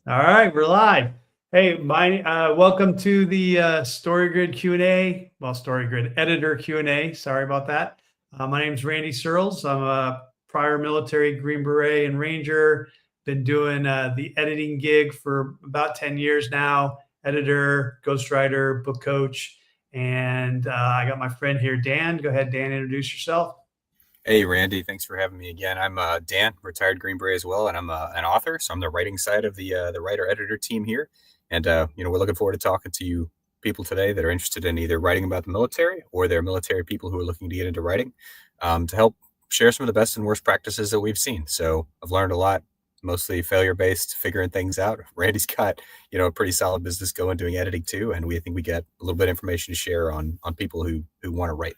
All right, we're live. Hey, welcome to the StoryGrid Q&A. Well, StoryGrid Editor Q&A. Sorry about that. My name is Randy Searles. I'm a prior military Green Beret and Ranger. Been doing the editing gig for about 10 years now. Editor, ghostwriter, book coach, and I got my friend here, Dan. Go ahead, Dan. Introduce yourself. Hey, Randy, thanks for having me again. I'm Dan, retired Green Beret as well, and I'm an author, so I'm the writing side of the writer-editor team here. And we're looking forward to talking to you people today that are interested in either writing about the military or they're military people who are looking to get into writing, to help share some of the best and worst practices that we've seen. So I've learned a lot, mostly failure-based, figuring things out. Randy's got a pretty solid business going, doing editing too, and we think we get a little bit of information to share on people who want to write.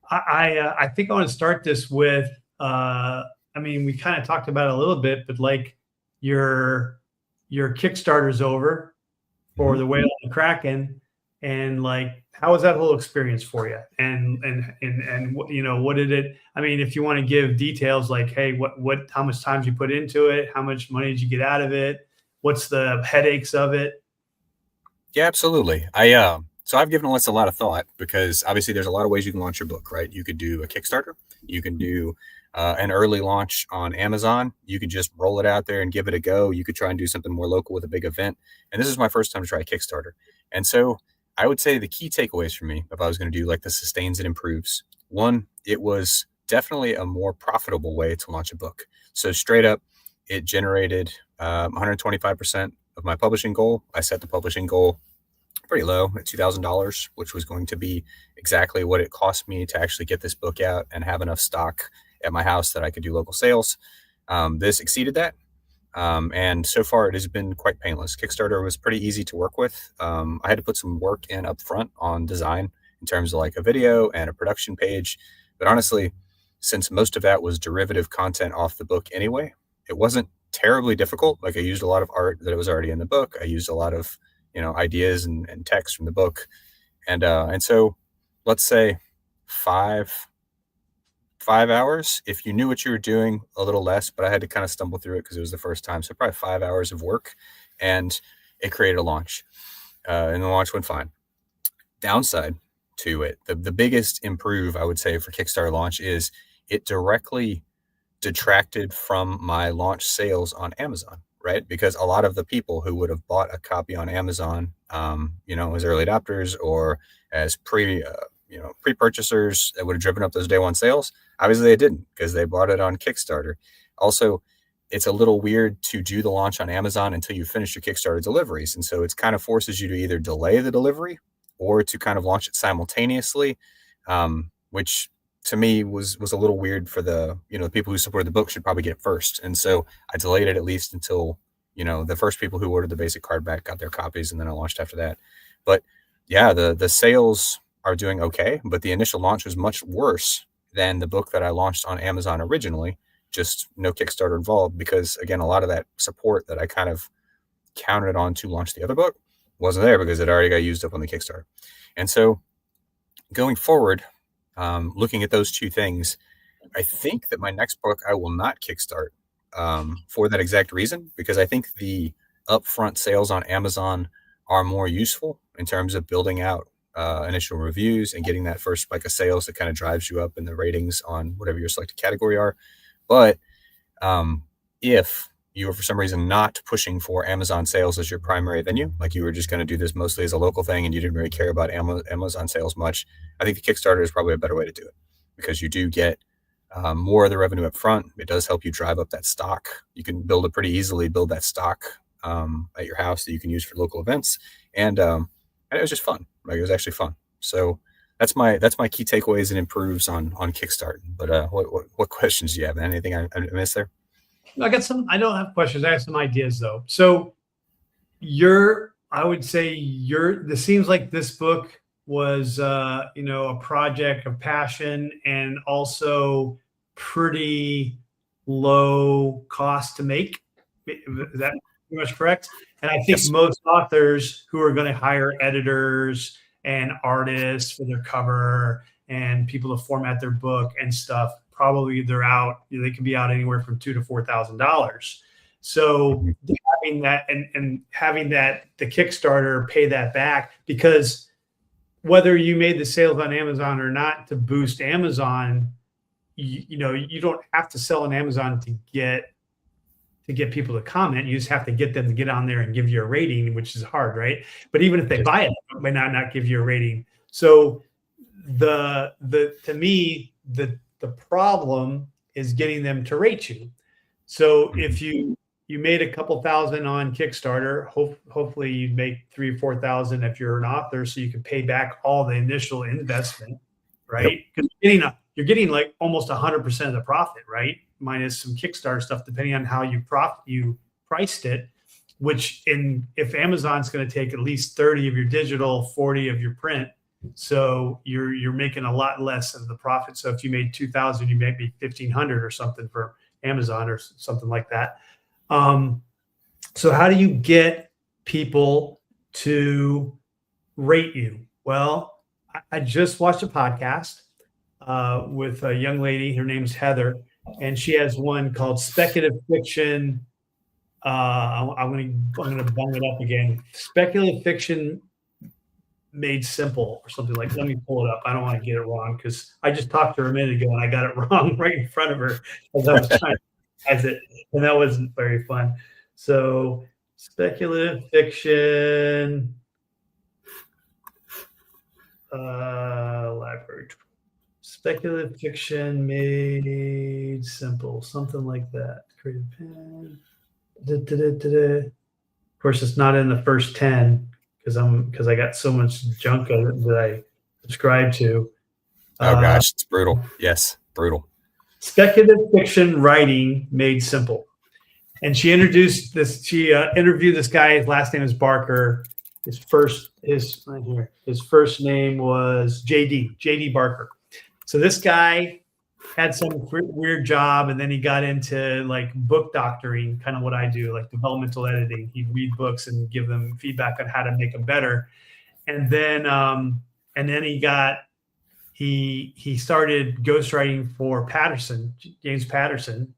I think I want to start this with I mean, we kind of talked about it a little bit, but like your your Kickstarter's over for Mhm. the Whale and the Kraken, and like how was that whole experience for you? And what did it? I mean, if you want to give details, like hey, what how much time did you put into it? How much money did you get out of it? What's the headaches of it? Yeah, absolutely. So I've given this a lot of thought because obviously there's a lot of ways you can launch your book, right? You could do a Kickstarter, you can do an early launch on Amazon, you could just roll it out there and give it a go. You could try and do something more local with a big event. And this is my first time to try Kickstarter. And so I would say the key takeaways for me, if I was going to do like the sustains and improves, one, it was definitely a more profitable way to launch a book. So straight up, it generated 125% of my publishing goal. I set the publishing goal pretty low at $2,000, which was going to be exactly what it cost me to actually get this book out and have enough stock at my house that I could do local sales. This exceeded that. And so far, it has been quite painless. Kickstarter was pretty easy to work with. I had to put some work in up front on design in terms of like a video and a production page. But honestly, since most of that was derivative content off the book anyway, it wasn't terribly difficult. Like I used a lot of art that was already in the book. I used a lot of ideas and text from the book, and so let's say five 5 hours if you knew what you were doing, a little less, but I had to kind of stumble through it because it was the first time. So probably 5 hours of work, and it created a launch, and the launch went fine. Downside to it, the biggest improve I would say for Kickstarter launch is it directly detracted from my launch sales on Amazon, right? Because a lot of the people who would have bought a copy on Amazon, as early adopters or as pre-purchasers that would have driven up those day one sales, obviously they didn't because they bought it on Kickstarter. Also, it's a little weird to do the launch on Amazon until you finish your Kickstarter deliveries, and so it's kind of forces you to either delay the delivery or to kind of launch it simultaneously, which to me was a little weird for the people who supported the book should probably get it first. And so I delayed it at least until the first people who ordered the basic hardback got their copies, and then I launched after that. But yeah, the sales are doing okay, but the initial launch was much worse than the book that I launched on Amazon originally. Just no Kickstarter involved because again, a lot of that support that I kind of counted on to launch the other book wasn't there because it already got used up on the Kickstarter. And so going forward, looking at those two things, I think that my next book I will not kickstart, for that exact reason, because I think the upfront sales on Amazon are more useful in terms of building out initial reviews and getting that first spike of sales that kind of drives you up in the ratings on whatever your selected category are. But if you were for some reason not pushing for Amazon sales as your primary venue, like you were just going to do this mostly as a local thing and you didn't really care about Amazon sales much, I think the Kickstarter is probably a better way to do it because you do get more of the revenue up front. It does help you drive up that stock. You can pretty easily build that stock at your house that you can use for local events, and it was just fun. Like it was actually fun. So that's my key takeaways and improves on Kickstarter. But what questions do you have? Anything I missed there? I got some. I don't have questions. I have some ideas though. So you're I would say you're this seems like this book was a project of passion and also pretty low cost to make. Is that pretty much correct? And I think Yes. most authors who are going to hire editors and artists for their cover and people to format their book and stuff, probably they can be out anywhere from $2,000 to $4,000. So having that and having that the Kickstarter pay that back, because whether you made the sales on Amazon or not to boost Amazon, you know, you don't have to sell on Amazon to get people to comment. You just have to get them to get on there and give you a rating, which is hard, right? But even if they buy it, they might not give you a rating. So to me, the problem is getting them to rate you. So if you made a couple thousand on Kickstarter, hopefully you'd make 3,000 or 4,000 if you're an author, so you can pay back all the initial investment, right? Because you're getting like almost 100% of the profit, right? Minus some Kickstarter stuff, depending on how you priced it. Which if Amazon's going to take at least 30 of your digital, 40 of your print, so you're making a lot less of the profit. So if you made 2,000, you make 1,500 or something for Amazon or something like that. So how do you get people to rate you? Well, I just watched a podcast with a young lady. Her name's Heather, and she has one called Speculative Fiction. I'm gonna bung it up again. Speculative Fiction Made Simple or something like. Let me pull it up. I don't want to get it wrong because I just talked to her a minute ago and I got it wrong right in front of her as I was trying to type it, and that wasn't very fun. So Speculative Fiction library. Speculative Fiction Made Simple, something like that. Creative pen. Of course, it's not in the first 10 because I got so much junk that I subscribe to. Oh gosh, it's brutal. Yes, brutal. Speculative Fiction Writing Made Simple. And she introduced this. She interviewed this guy. His last name is Barker. His first name was JD Barker. So this guy had some weird job, and then he got into like book doctoring, kind of what I do, like developmental editing. He'd read books and give them feedback on how to make them better. And then he started ghostwriting for Patterson, James Patterson.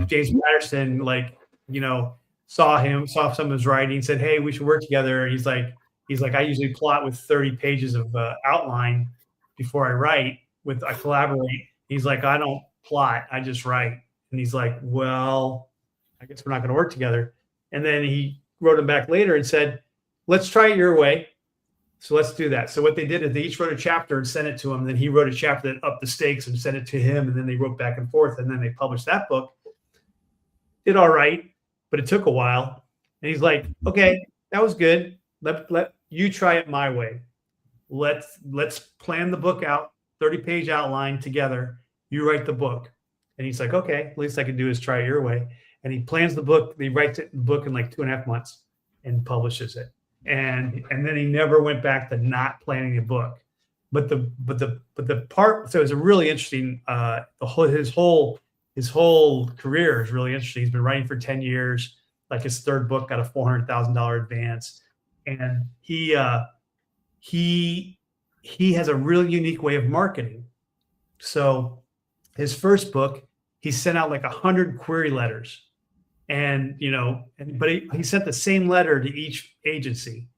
James Patterson, like, you know, saw some of his writing, said, "Hey, we should work together." He's like, I usually plot with 30 pages of outline before I write. I collaborate. He's like, I don't plot, I just write. And he's like, well, I guess we're not going to work together. And then he wrote him back later and said, let's try it your way. So let's do that. So what they did is they each wrote a chapter and sent it to him. Then he wrote a chapter that upped the stakes and sent it to him. And then they wrote back and forth. And then they published that book. Did all right, but it took a while. And he's like, okay, that was good. Let you try it my way. Let's plan the book out, 30-page outline together. You write the book. And he's like, okay, least I can do is try it your way. And he plans the book. He writes the book in like 2.5 months and publishes it. And then he never went back to not planning a book. But the part, so it was a really interesting, his whole career is really interesting. He's been writing for 10 years. Like his third book got a $400,000 advance. And he has a really unique way of marketing. So his first book, he sent out like 100 query letters, but he sent the same letter to each agency,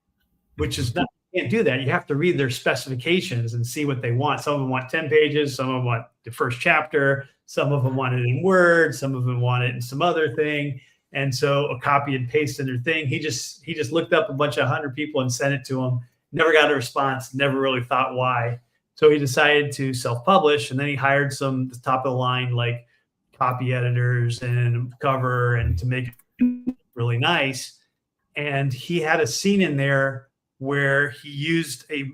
which is not, you can't do that. You have to read their specifications and see what they want. Some of them want 10 pages. Some of them want the first chapter. Some of them want it in Word. Some of them want it in some other thing. And so a copy and paste in their thing. He just looked up a bunch of 100 people and sent it to them. Never got a response. Never really thought why. So he decided to self-publish, and then he hired some top of the line like copy editors and cover and to make it really nice. And he had a scene in there where he used a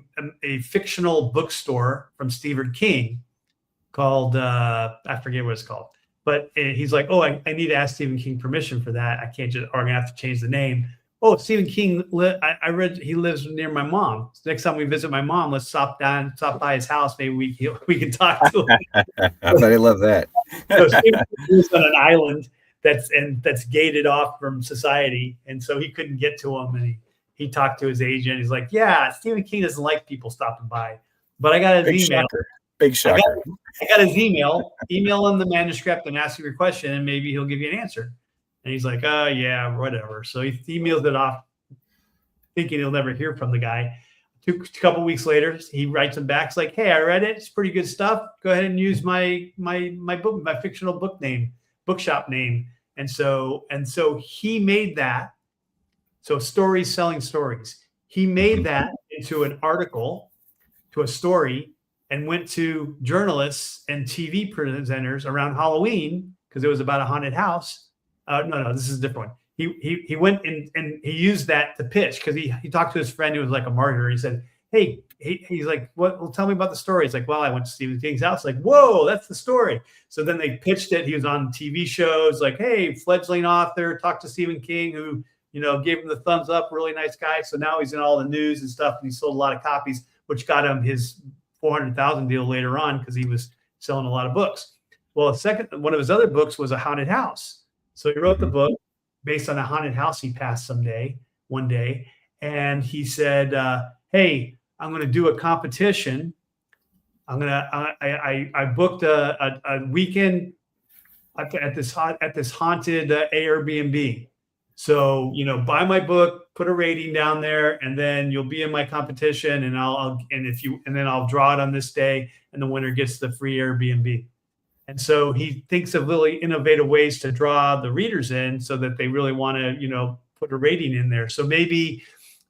fictional bookstore from Stephen King called I forget what it's called, but he's like, oh, I need to ask Stephen King permission for that. I can't just, or I'm gonna have to change the name. Oh, Stephen King, I read he lives near my mom. So next time we visit my mom, let's stop by his house. Maybe we can talk to him. I bet he love that. So Stephen King lives on an island that's gated off from society, and so he couldn't get to him. And he talked to his agent. He's like, yeah, Stephen King doesn't like people stopping by, but I got his email. Big shocker. I got his email. Email him the manuscript and ask him your question, and maybe he'll give you an answer. And he's like, oh yeah, whatever. So he emails it off, thinking he'll never hear from the guy. A couple weeks later, he writes him back. It's like, hey, I read it. It's pretty good stuff. Go ahead and use my book, my fictional bookshop name. And so he made that. So stories selling stories. He made that into an article, to a story, and went to journalists and TV presenters around Halloween because it was about a haunted house. No, this is a different one. He went and he used that to pitch because he talked to his friend who was like a martyr. He said, hey, he's like, what? Well, tell me about the story. He's like, well, I went to Stephen King's house. Like, whoa, that's the story. So then they pitched it. He was on TV shows like, hey, fledgling author, talked to Stephen King, who, gave him the thumbs up, really nice guy. So now he's in all the news and stuff, and he sold a lot of copies, which got him his 400,000 deal later on because he was selling a lot of books. Well, one of his other books was a haunted house. So he wrote the book based on a haunted house he passed one day. And he said, hey, I'm going to do a competition. I booked a weekend at this haunted Airbnb. So, buy my book, put a rating down there, and then you'll be in my competition, and I'll draw it on this day, and the winner gets the free Airbnb. And so he thinks of really innovative ways to draw the readers in so that they really want to, put a rating in there. So maybe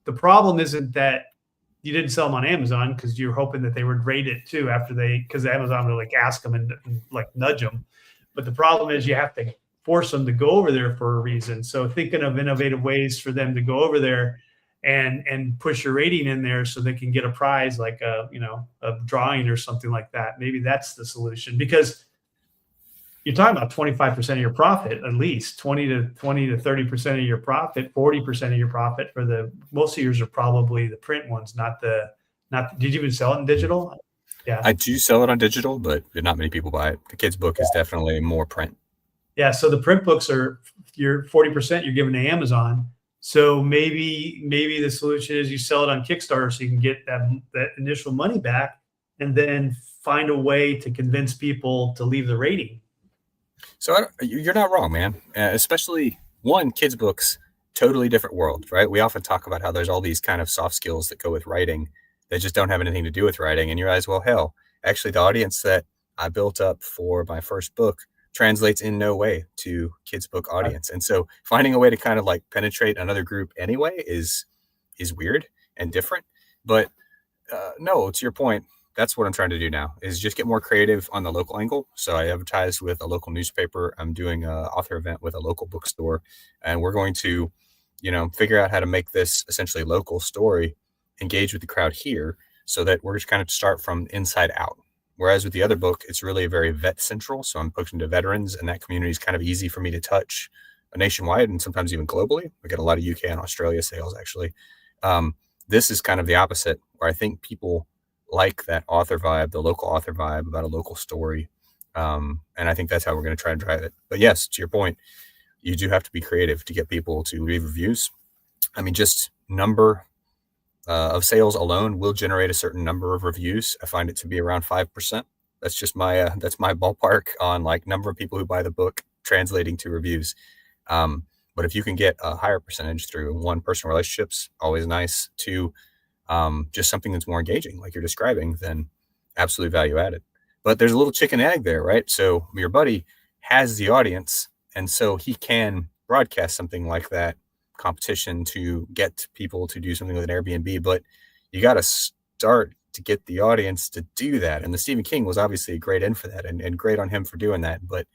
the problem isn't that you didn't sell them on Amazon because you're hoping that they would rate it too because Amazon would like ask them and like nudge them. But the problem is you have to force them to go over there for a reason. So thinking of innovative ways for them to go over there and push your rating in there so they can get a prize like a drawing or something like that. Maybe that's the solution, because you're talking about 25% of your profit, at least 20 to 30% of your profit, 40% of your profit for most of yours are probably the print ones, did you even sell it in digital? Yeah. I do sell it on digital, but not many people buy it. The kid's book is definitely more print. Yeah. So the print books are your 40% you're giving to Amazon. So maybe the solution is you sell it on Kickstarter so you can get that initial money back and then find a way to convince people to leave the rating. So you're not wrong, man. Especially kids' books, totally different world, right? We often talk about how there's all these kind of soft skills that go with writing that just don't have anything to do with writing. And you realize, well, hell, actually the audience that I built up for my first book translates in no way to kids' book audience. And so finding a way to kind of like penetrate another group anyway is weird and different. But no, to your point, that's what I'm trying to do now, is just get more creative on the local angle. So I advertised with a local newspaper. I'm doing an author event with a local bookstore, and we're going to, figure out how to make this essentially local story engage with the crowd here so that we're just kind of start from inside out. Whereas with the other book, it's really very vet central. So I'm pushing to veterans, and that community is kind of easy for me to touch nationwide and sometimes even globally. We get a lot of UK and Australia sales, actually. This is kind of the opposite, where I think people like that author vibe, the local author vibe about a local story. And I think that's how we're going to try and drive it. But yes, to your point, you do have to be creative to get people to leave reviews. I mean, just number of sales alone will generate a certain number of reviews. I find it to be around 5%. That's just that's my ballpark on like number of people who buy the book translating to reviews. But if you can get a higher percentage through one, personal relationships, always nice. Two, just something that's more engaging, like you're describing, then absolutely value added. But there's a little chicken egg there, right? So your buddy has the audience, and so he can broadcast something like that competition to get people to do something with an Airbnb, but you got to start to get the audience to do that. And the Stephen King was obviously a great in for that, and great on him for doing that. But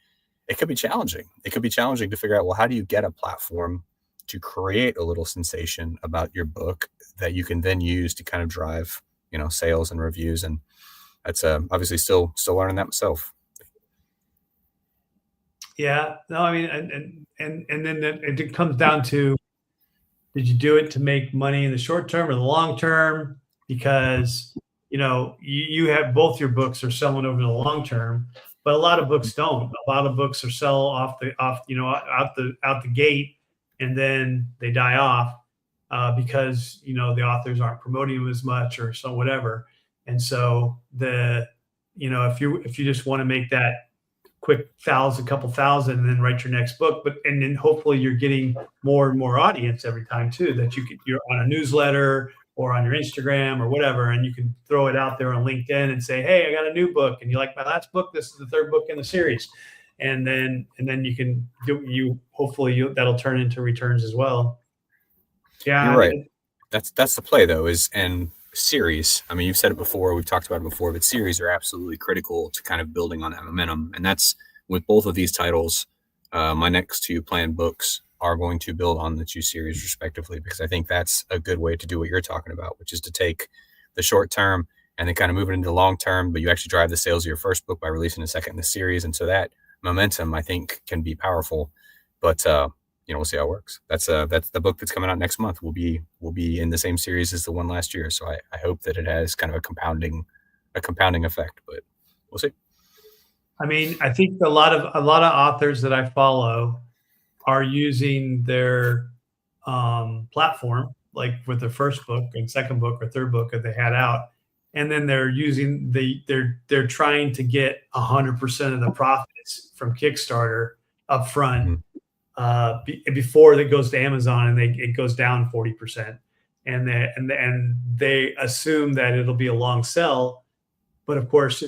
it could be challenging. It could be challenging to figure out, well, how do you get a platform to create a little sensation about your book that you can then use to kind of drive, sales and reviews. And that's obviously still learning that myself. Yeah, no, I mean, and then it comes down to, did you do it to make money in the short term or the long term? Because, you have both your books are selling over the long term, but a lot of books don't. A lot of books are sell out the gate, and then they die off because the authors aren't promoting them as much or so whatever. And so if you just want to make that quick couple thousand, and then write your next book. But and then hopefully you're getting more and more audience every time too. That you're on a newsletter or on your Instagram or whatever, and you can throw it out there on LinkedIn and say, "Hey, I got a new book, and you like my last book? This is the third book in the series." And then you can hopefully that'll turn into returns as well. Yeah, You're right. That's the play though, and series. I mean, you've said it before, we've talked about it before, but series are absolutely critical to kind of building on that momentum. And that's with both of these titles. My next two planned books are going to build on the two series respectively, because I think that's a good way to do what you're talking about, which is to take the short term and then kind of move it into the long term, but you actually drive the sales of your first book by releasing a second in the series. And so that momentum, I think, can be powerful. But we'll see how it works. That's the book that's coming out next month will be in the same series as the one last year. So I hope that it has kind of a compounding effect, but we'll see. I mean, I think a lot of authors that I follow are using their platform, like with their first book and second book or third book that they had out, and then they're using they're trying to get 100% of the profits from Kickstarter up front before it goes to Amazon, and it goes down 40%, and they assume that it'll be a long sell. But of course,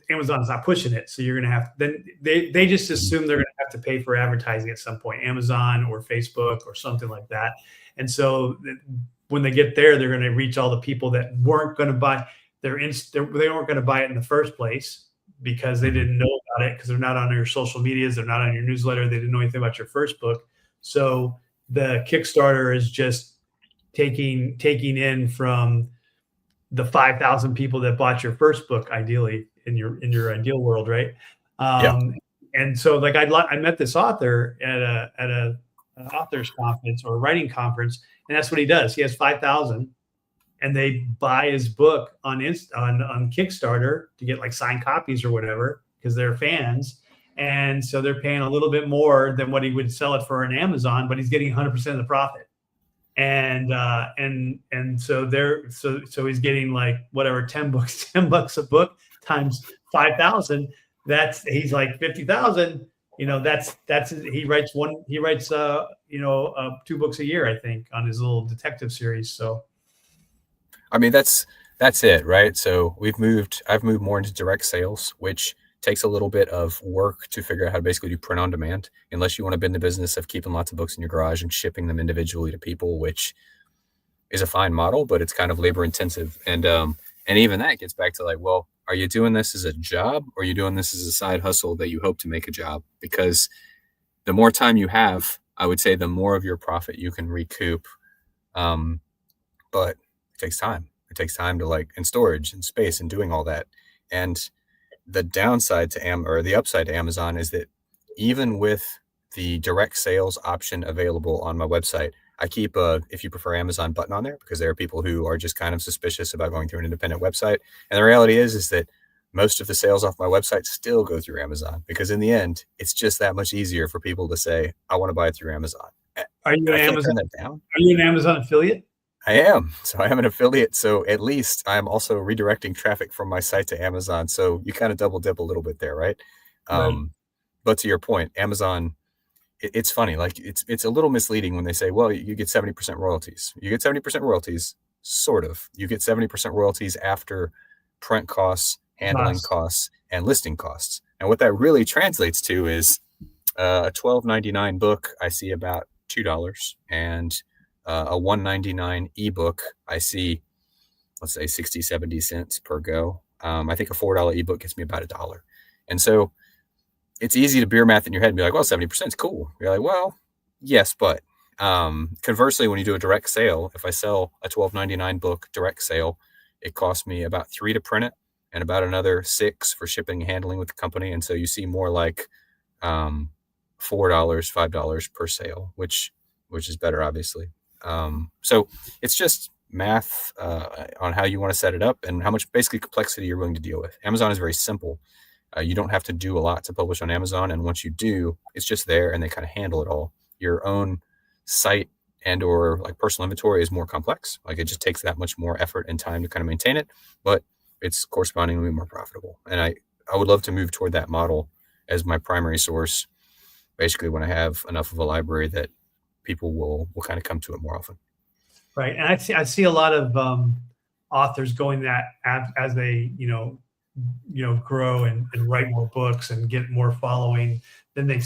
Amazon's not pushing it. So you're going to have, then they just assume they're going to have to pay for advertising at some point, Amazon or Facebook or something like that. And so when they get there, they're going to reach all the people that weren't going to buy they weren't going to buy it in the first place because they didn't know about it, because they're not on your social medias. They're not on your newsletter. They didn't know anything about your first book. So the Kickstarter is just taking in from the 5,000 people that bought your first book, ideally in your ideal world, right? And so, like, I met this author at a authors conference or writing conference, and that's what he does. He has 5,000, and they buy his book on Kickstarter to get like signed copies or whatever because they're fans, and so they're paying a little bit more than what he would sell it for on Amazon, but he's getting 100% of the profit. And so he's getting like whatever, $10 a book times 5,000. He's like 50,000. He writes 2 books a year, I think, on his little detective series. So, I mean, that's it, right? So I've moved more into direct sales, which takes a little bit of work to figure out how to basically do print on demand, unless you want to be in the business of keeping lots of books in your garage and shipping them individually to people, which is a fine model, but it's kind of labor intensive. And even that gets back to like, well, are you doing this as a job, or are you doing this as a side hustle that you hope to make a job? Because the more time you have, I would say the more of your profit you can recoup. But it takes time. It takes time to in storage and space and doing all that. And the downside to the upside to Amazon is that even with the direct sales option available on my website, I keep a "if you prefer Amazon" button on there, because there are people who are just kind of suspicious about going through an independent website. And the reality is that most of the sales off my website still go through Amazon, because in the end, it's just that much easier for people to say, I want to buy it through Amazon. Are you an Amazon affiliate? I am. So I am an affiliate. So at least I'm also redirecting traffic from my site to Amazon. So you kind of double dip a little bit there, right? Right. But to your point, Amazon, it's funny. Like it's a little misleading when they say, well, you get 70% royalties. You get 70% royalties, sort of. You get 70% royalties after print costs, handling costs, and listing costs. And what that really translates to is a $12.99 book, I see about $2, and a $1.99 ebook, I see, let's say 60, 70 cents per go. I think a $4 ebook gets me about $1. And so it's easy to beer math in your head and be like, well, 70% is cool. You're like, well, yes, but conversely, when you do a direct sale, if I sell a $12.99 book direct sale, it costs me about $3 to print it and about another $6 for shipping and handling with the company. And so you see more like $4, $5 per sale, which is better, obviously. So it's just math on how you want to set it up and how much basically complexity you're willing to deal with. Amazon is very simple. You don't have to do a lot to publish on Amazon. And once you do, it's just there and they kind of handle it all. Your own site and or like personal inventory is more complex. Like it just takes that much more effort and time to kind of maintain it, but it's correspondingly more profitable. And I would love to move toward that model as my primary source, basically when I have enough of a library that people will kind of come to it more often. Right. And I see a lot of authors going that as they, grow and write more books and get more following, then they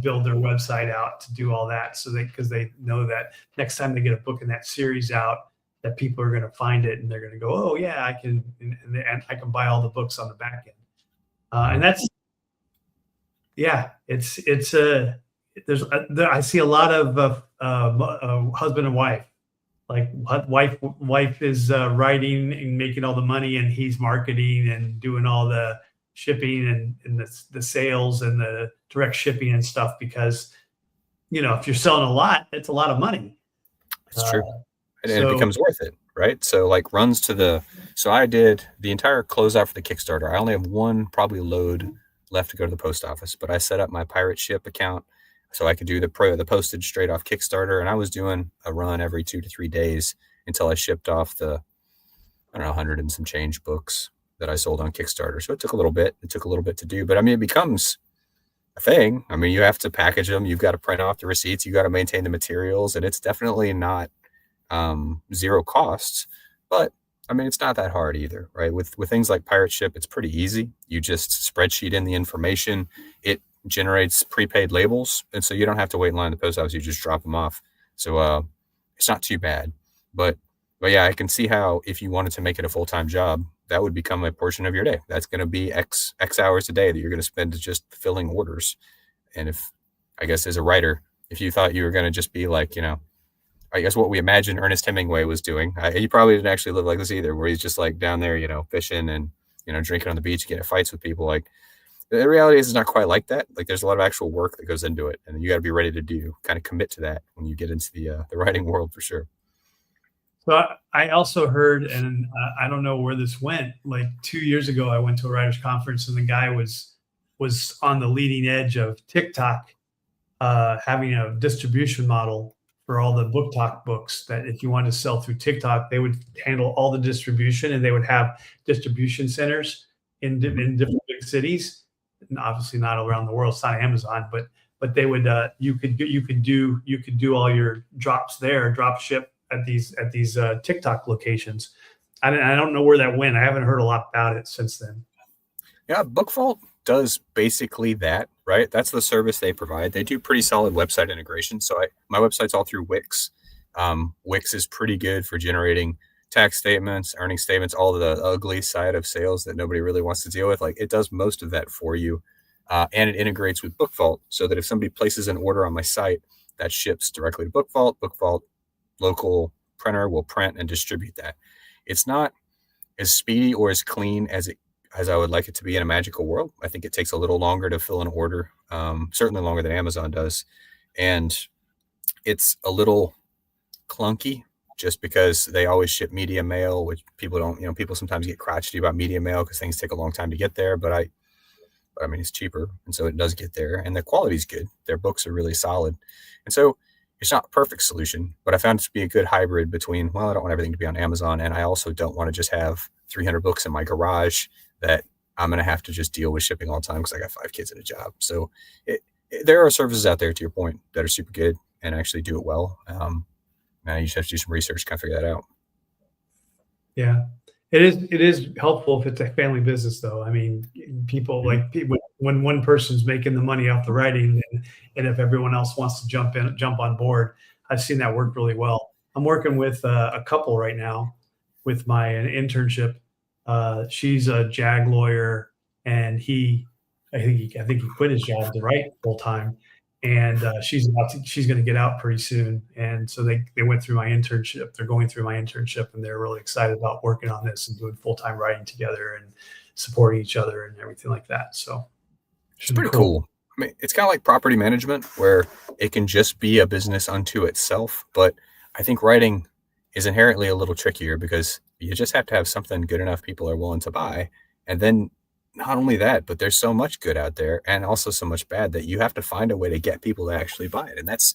build their website out to do all that. So because they know that next time they get a book in that series out, that people are going to find it and they're going to go, oh yeah, I can, and I can buy all the books on the back end. And that's, yeah, it's I see a lot of husband and wife. Like wife is writing and making all the money, and he's marketing and doing all the shipping and the sales and the direct shipping and stuff. Because if you're selling a lot, it's a lot of money. It's true. And it So becomes worth it, right? So like so I did the entire closeout for the Kickstarter. I only have one probably load left to go to the post office, but I set up my pirate ship account so I could do the postage straight off Kickstarter. And I was doing a run every 2 to 3 days until I shipped off the, I don't know, 100 and some change books that I sold on Kickstarter. So it took a little bit to do, but I mean, it becomes a thing. I mean, you have to package them. You've got to print off the receipts. You got to maintain the materials, and it's definitely not zero costs, but I mean, it's not that hard either, right? With things like Pirate Ship, it's pretty easy. You just spreadsheet in the information. It generates prepaid labels, and so you don't have to wait in line at the post office. You just drop them off. So it's not too bad. But yeah, I can see how if you wanted to make it a full-time job, that would become a portion of your day. That's going to be X hours a day that you're going to spend just filling orders. And if, I guess as a writer, if you thought you were going to just be like, I guess what we imagine Ernest Hemingway was doing. He probably didn't actually live like this either, where he's just like down there, fishing and, drinking on the beach, getting fights with people. Like the reality is it's not quite like that. Like there's a lot of actual work that goes into it, and you got to be ready to kind of commit to that when you get into the writing world for sure. So I also heard, and I don't know where this went. Like 2 years ago, I went to a writers conference, and the guy was on the leading edge of TikTok having a distribution model for all the Book Talk books, that if you wanted to sell through TikTok, they would handle all the distribution, and they would have distribution centers in different big cities, and obviously not around the world. It's not Amazon, but they would you could do all your drops there, drop ship at these TikTok locations. I don't know where that went. I haven't heard a lot about it since then. Yeah, BookVault does basically that, right? That's the service they provide. They do pretty solid website integration. So my website's all through Wix. Wix is pretty good for generating tax statements, earning statements, all of the ugly side of sales that nobody really wants to deal with. Like it does most of that for you. And it integrates with BookVault so that if somebody places an order on my site, that ships directly to BookVault. BookVault local printer will print and distribute that. It's not as speedy or as clean as I would like it to be in a magical world. I think it takes a little longer to fill an order, certainly longer than Amazon does. And it's a little clunky just because they always ship media mail, which people don't, people sometimes get crotchety about media mail because things take a long time to get there. But I mean, it's cheaper. And so it does get there, and the quality's good. Their books are really solid. And so it's not a perfect solution, but I found it to be a good hybrid between, well, I don't want everything to be on Amazon, and I also don't want to just have 300 books in my garage that I'm going to have to just deal with shipping all the time because I got 5 kids and a job. So there are services out there, to your point, that are super good and actually do it well. And you just have to do some research to kind of figure that out. Yeah, it is helpful if it's a family business, though. I mean, people when one person's making the money off the writing, and if everyone else wants to jump on board, I've seen that work really well. I'm working with a couple right now with my internship. She's a JAG lawyer, and I think he quit his job to write full time, and she's going to get out pretty soon. And so they went through my internship. They're going through my internship, and they're really excited about working on this and doing full time writing together and supporting each other and everything like that. So it's pretty cool. I mean, it's kind of like property management, where it can just be a business unto itself. But I think writing is inherently a little trickier because you just have to have something good enough people are willing to buy. And then not only that, but there's so much good out there and also so much bad that you have to find a way to get people to actually buy it. And it's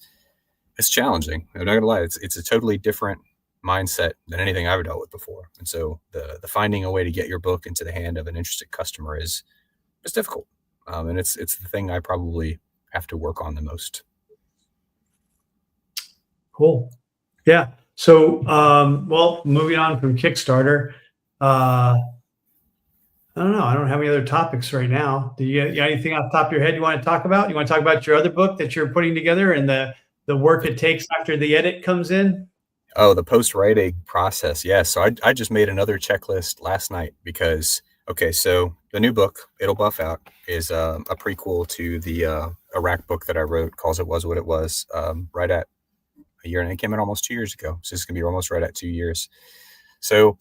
challenging. I'm not gonna lie. It's a totally different mindset than anything I've dealt with before. And so the finding a way to get your book into the hand of an interested customer is difficult. And it's the thing I probably have to work on the most. Cool. Yeah. So, well, moving on from Kickstarter, I don't know. I don't have any other topics right now. Do you got anything off the top of your head you want to talk about? You want to talk about your other book that you're putting together and the work it takes after the edit comes in? Oh, the post-writing process. Yeah. So I just made another checklist last night because, okay, so the new book, It'll Buff Out, is a prequel to the Iraq book that I wrote, Calls It Was What It Was, right at a year, and it came out almost 2 years ago. So it's going to be almost right at 2 years. So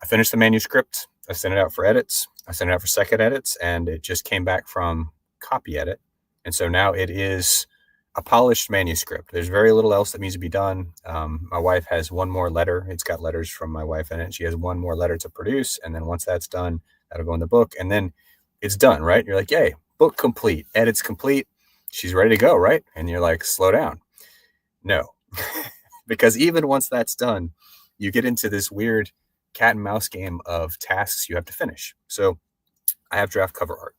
I finished the manuscript. I sent it out for edits. I sent it out for second edits, and it just came back from copy edit. And so now it is a polished manuscript. There's very little else that needs to be done. My wife has one more letter. It's got letters from my wife in it. She has one more letter to produce. And then once that's done, that'll go in the book. And then it's done, right? You're like, yay, book complete, edits complete. She's ready to go, right? And you're like, slow down. No, because even once that's done, you get into this weird cat and mouse game of tasks you have to finish. So I have draft cover art,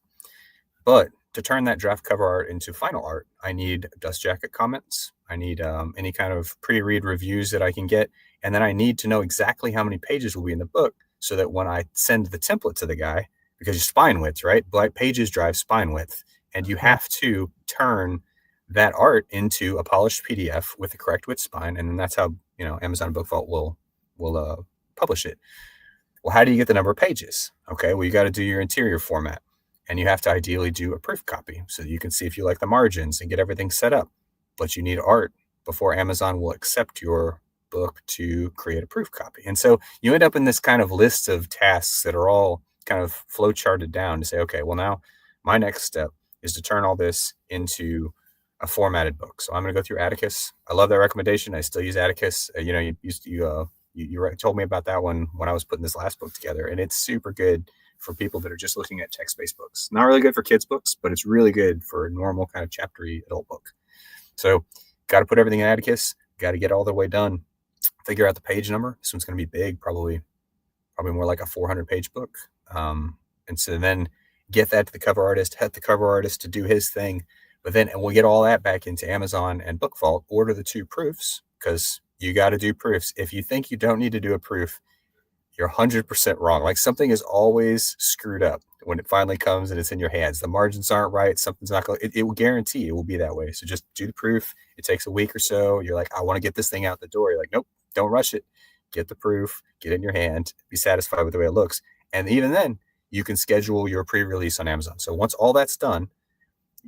but to turn that draft cover art into final art, I need dust jacket comments. I need any kind of pre-read reviews that I can get. And then I need to know exactly how many pages will be in the book so that when I send the template to the guy, because your spine width, right? Black pages drive spine width. And you have to turn that art into a polished PDF with the correct width spine. And then that's how, Amazon Book Vault will publish it. Well, how do you get the number of pages? Okay, well, you got to do your interior format, and you have to ideally do a proof copy so that you can see if you like the margins and get everything set up. But you need art before Amazon will accept your book to create a proof copy. And so you end up in this kind of list of tasks that are all kind of flow charted down to say, okay, well, now my next step is to turn all this into a formatted book. So I'm going to go through Atticus. I love that recommendation. I still use Atticus. You told me about that one when I was putting this last book together, and it's super good for people that are just looking at text-based books. Not really good for kids' books, but it's really good for a normal kind of chaptery adult book. So got to put everything in Atticus, got to get all the way done, figure out the page number. This one's going to be big, probably more like a 400-page book. And so then get that to the cover artist, have the cover artist to do his thing. But then we'll get all that back into Amazon and Book Vault, order the 2 proofs, because you got to do proofs. If you think you don't need to do a proof, you're 100% wrong. Like, something is always screwed up when it finally comes and it's in your hands. The margins aren't right. Something's not going to, it will guarantee it will be that way. So just do the proof. It takes a week or so. You're like, I want to get this thing out the door. You're like, nope, don't rush it. Get the proof, get it in your hand, be satisfied with the way it looks. And even then, you can schedule your pre-release on Amazon. So once all that's done,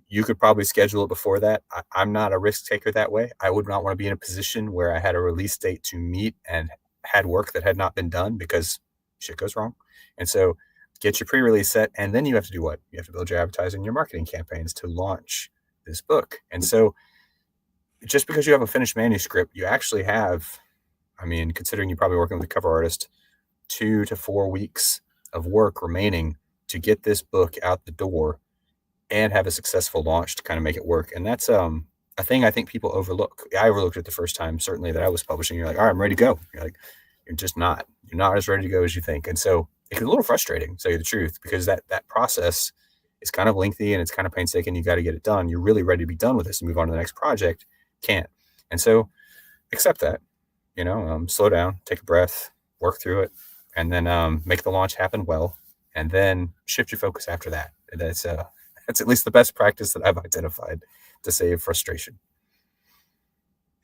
you could probably schedule it before that. I'm not a risk taker that way. I would not want to be in a position where I had a release date to meet and had work that had not been done, because shit goes wrong. And so get your pre-release set, and then you have to do what? You have to build your advertising and your marketing campaigns to launch this book. And so just because you have a finished manuscript, you actually have, considering you're probably working with a cover artist, 2 to 4 weeks of work remaining to get this book out the door and have a successful launch to kind of make it work. And that's a thing I think people overlook. I overlooked it the first time, certainly, that I was publishing. You're like, all right, I'm ready to go. You're like, you're just not. You're not as ready to go as you think. And so it can be a little frustrating, to tell you the truth, because that process is kind of lengthy and it's kind of painstaking. You got to get it done. You're really ready to be done with this and move on to the next project. Can't. And so accept that, slow down, take a breath, work through it, and then make the launch happen well, and then shift your focus after that. That's at least the best practice that I've identified to save frustration.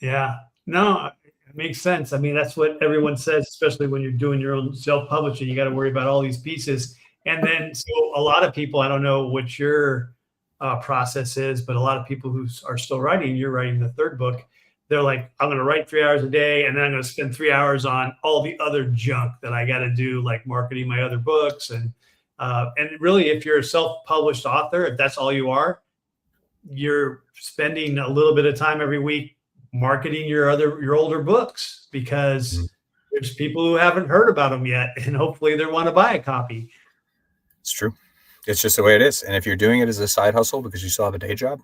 Yeah, no, it makes sense. That's what everyone says, especially when you're doing your own self-publishing. You got to worry about all these pieces. And then, so a lot of people, I don't know what your process is, but a lot of people who are still writing, you're writing the 3rd book, they're like, I'm going to write 3 hours a day, and then I'm going to spend 3 hours on all the other junk that I got to do, like marketing my other books. And really, if you're a self-published author, if that's all you are, you're spending a little bit of time every week marketing your older books, because there's people who haven't heard about them yet, and hopefully they want to buy a copy. It's true. It's just the way it is. And if you're doing it as a side hustle because you still have a day job,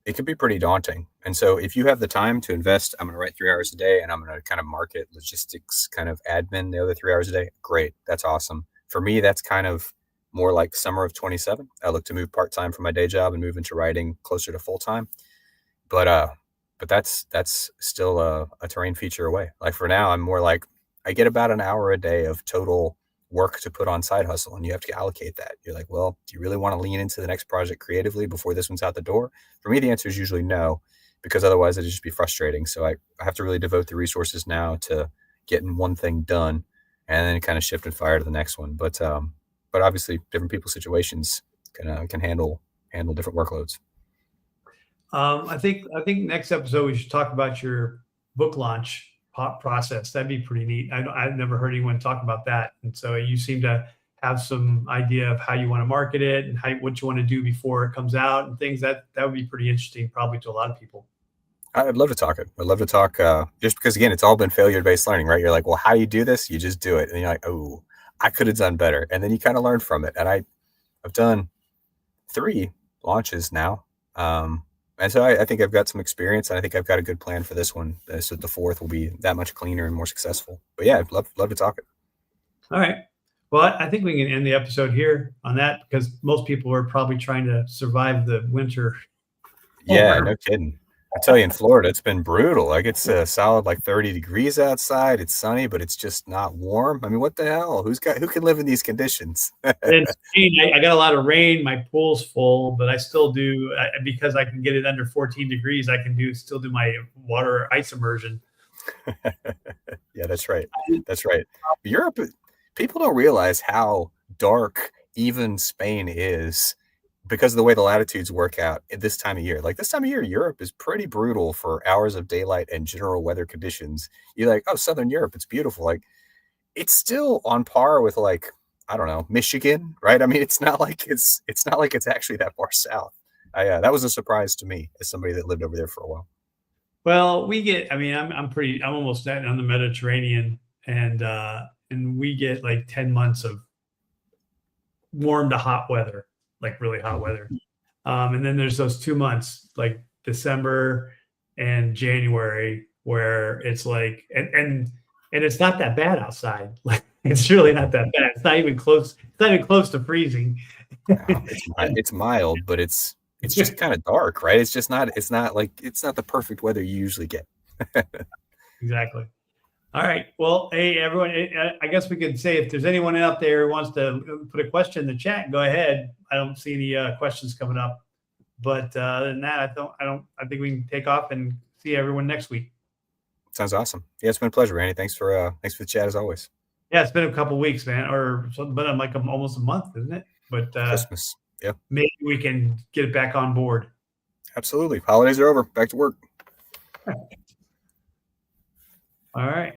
it can be pretty daunting. And so if you have the time to invest, I'm going to write 3 hours a day and I'm going to kind of market, logistics, kind of admin the other 3 hours a day. Great. That's awesome. For me, that's kind of more like summer of 27. I look to move part-time from my day job and move into writing closer to full-time. But that's still a terrain feature away. Like for now, I'm more like I get about an hour a day of total work to put on side hustle, and you have to allocate that. You're like, well, do you really want to lean into the next project creatively before this one's out the door? For me, the answer is usually no, because otherwise it'd just be frustrating. So I have to really devote the resources now to getting one thing done, and then kind of shift and fire to the next one. But obviously, different people's situations can handle different workloads. I think next episode we should talk about your book launch process. That'd be pretty neat. I've never heard anyone talk about that, and so you seem to have some idea of how you want to market it and what you want to do before it comes out and things. That would be pretty interesting, probably to a lot of people. I'd love to talk it. I'd love to talk just because, again, it's all been failure-based learning, right? You're like, well, how do you do this? You just do it. And you're like, oh, I could have done better. And then you kind of learn from it. And I've done 3 launches now. And so I think I've got some experience, and I think I've got a good plan for this one. So the 4th will be that much cleaner and more successful. But yeah, I'd love to talk it. All right. Well, I think we can end the episode here on that, because most people are probably trying to survive the winter. Yeah, no kidding. I tell you, in Florida, it's been brutal. Like it's a solid like 30 degrees outside. It's sunny, but it's just not warm. I mean, what the hell? Who can live in these conditions? And I got a lot of rain. My pool's full, but I still do, because I can get it under 14 degrees. I can still do my water ice immersion. Yeah, that's right. That's right. Europe, people don't realize how dark even Spain is, because of the way the latitudes work out at this time of year. Like this time of year, Europe is pretty brutal for hours of daylight and general weather conditions. You're like, oh, Southern Europe, it's beautiful. Like it's still on par with, like, I don't know, Michigan, right? I mean, it's not like it's actually that far south. That was a surprise to me as somebody that lived over there for a while. Well, I'm almost on the Mediterranean, and we get like 10 months of warm to hot weather, like really hot weather. And then there's those 2 months, like December and January, where it's like, and it's not that bad outside. Like it's really not that bad. It's not even close. It's not even close to freezing. It's mild, but it's just kind of dark, right? It's not the perfect weather you usually get. Exactly. All right. Well, hey, everyone, I guess we could say if there's anyone out there who wants to put a question in the chat, go ahead. I don't see any questions coming up, but other than that, I think we can take off and see everyone next week. Sounds awesome. Yeah, it's been a pleasure, Randy. Thanks for the chat as always. Yeah, it's been a couple of weeks, man, or something, but I'm like almost a month, isn't it? But Christmas. Yeah. Maybe we can get it back on board. Absolutely. Holidays are over. Back to work. All right.